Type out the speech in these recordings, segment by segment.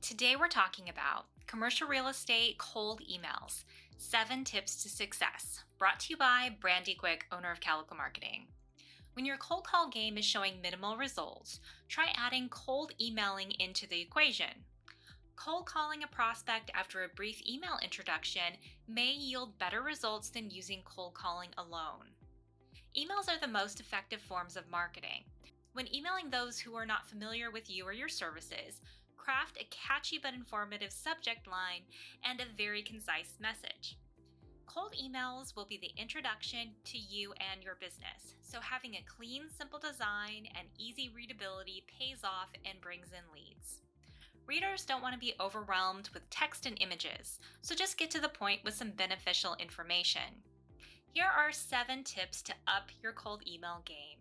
Today we're talking about commercial real estate cold emails, 7 tips to success, brought to you by Brandy Quick, owner of Calico Marketing. When your cold call game is showing minimal results, try adding cold emailing into the equation. Cold calling a prospect after a brief email introduction may yield better results than using cold calling alone. Emails are the most effective forms of marketing. When emailing those who are not familiar with you or your services, craft a catchy but informative subject line and a very concise message. Cold emails will be the introduction to you and your business, so having a clean, simple design and easy readability pays off and brings in leads. Readers don't want to be overwhelmed with text and images, so just get to the point with some beneficial information. Here are 7 tips to up your cold email game.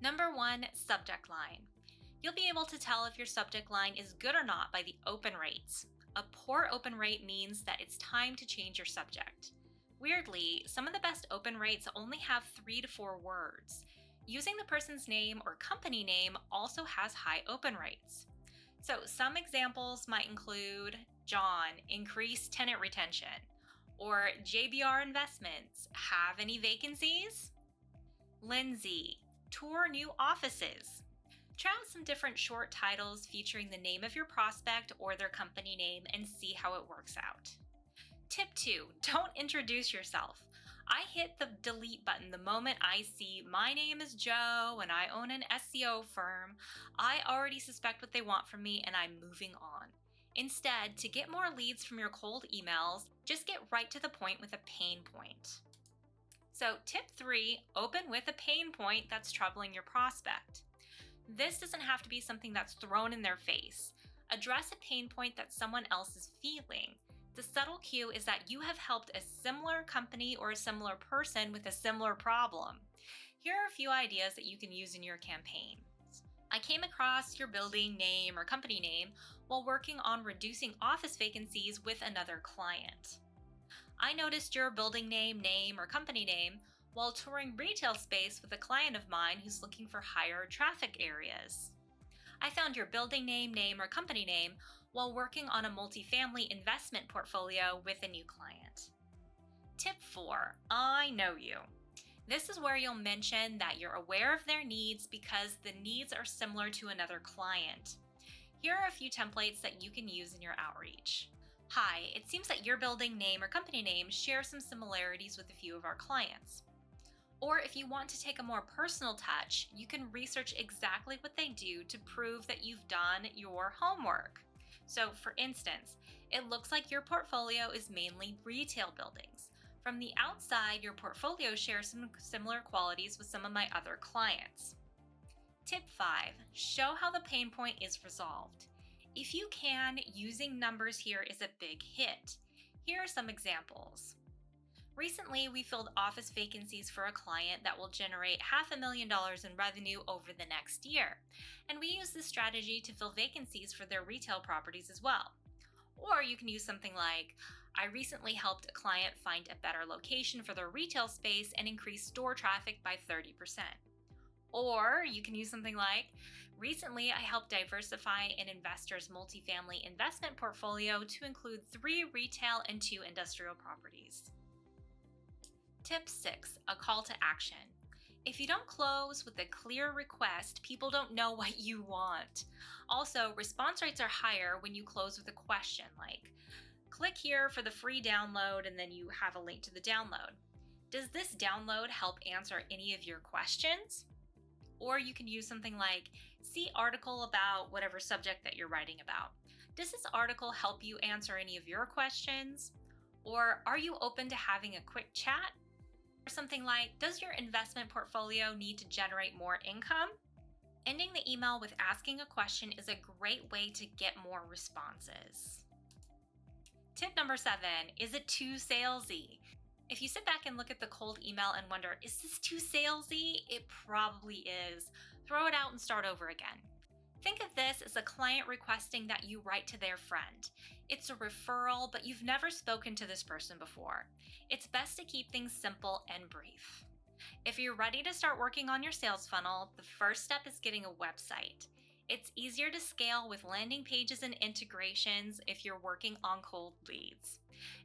Number 1, subject line. You'll be able to tell if your subject line is good or not by the open rates. A poor open rate means that it's time to change your subject. Weirdly, some of the best open rates only have 3 to 4 words. Using the person's name or company name also has high open rates. So some examples might include John, increase tenant retention, or JBR Investments, have any vacancies? Lindsay, tour new offices. Try out some different short titles featuring the name of your prospect or their company name and see how it works out. Tip 2, don't introduce yourself. I hit the delete button the moment I see my name is Joe and I own an SEO firm. I already suspect what they want from me and I'm moving on. Instead, to get more leads from your cold emails, just get right to the point with a pain point. So tip 3, open with a pain point that's troubling your prospect. This doesn't have to be something that's thrown in their face. Address a pain point that someone else is feeling. The subtle cue is that you have helped a similar company or a similar person with a similar problem. Here are a few ideas that you can use in your campaign. I came across your building name or company name while working on reducing office vacancies with another client. I noticed your building name, or company name while touring retail space with a client of mine who's looking for higher traffic areas. I found your building name, or company name while working on a multifamily investment portfolio with a new client. Tip 4, I know you. This is where you'll mention that you're aware of their needs because the needs are similar to another client. Here are a few templates that you can use in your outreach. Hi, it seems that your building name or company name shares some similarities with a few of our clients. Or if you want to take a more personal touch, you can research exactly what they do to prove that you've done your homework. So for instance, it looks like your portfolio is mainly retail buildings. From the outside, your portfolio shares some similar qualities with some of my other clients. Tip 5, show how the pain point is resolved. If you can, using numbers here is a big hit. Here are some examples. Recently, we filled office vacancies for a client that will generate $500,000 in revenue over the next year. And we use this strategy to fill vacancies for their retail properties as well. Or you can use something like, I recently helped a client find a better location for their retail space and increase store traffic by 30%. Or you can use something like, recently I helped diversify an investor's multifamily investment portfolio to include 3 retail and 2 industrial properties. Tip 6, a call to action. If you don't close with a clear request, people don't know what you want. Also, response rates are higher when you close with a question like, click here for the free download, and then you have a link to the download. Does this download help answer any of your questions? Or you can use something like, see article about whatever subject that you're writing about. Does this article help you answer any of your questions? Or are you open to having a quick chat? Or something like, does your investment portfolio need to generate more income? Ending the email with asking a question is a great way to get more responses. Tip number 7, is it too salesy? If you sit back and look at the cold email and wonder, is this too salesy? It probably is. Throw it out and start over again. Think of this as a client requesting that you write to their friend. It's a referral, but you've never spoken to this person before. It's best to keep things simple and brief. If you're ready to start working on your sales funnel, the first step is getting a website. It's easier to scale with landing pages and integrations if you're working on cold leads.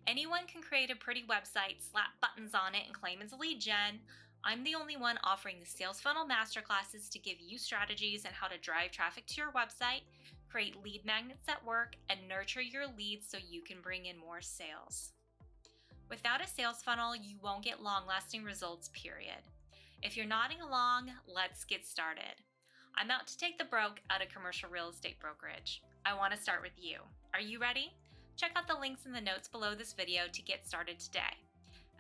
Anyone can create a pretty website, slap buttons on it, and claim it's lead gen. I'm the only one offering the Sales Funnel Masterclasses to give you strategies on how to drive traffic to your website, create lead magnets at work, and nurture your leads so you can bring in more sales. Without a sales funnel, you won't get long lasting results, period. If you're nodding along, let's get started. I'm out to take the broke out of commercial real estate brokerage. I want to start with you. Are you ready? Check out the links in the notes below this video to get started today.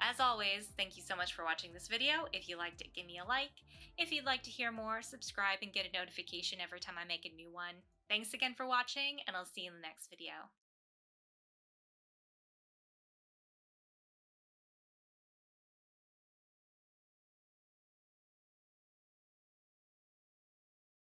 As always, thank you so much for watching this video. If you liked it, give me a like. If you'd like to hear more, subscribe and get a notification every time I make a new one. Thanks again for watching, and I'll see you in the next video.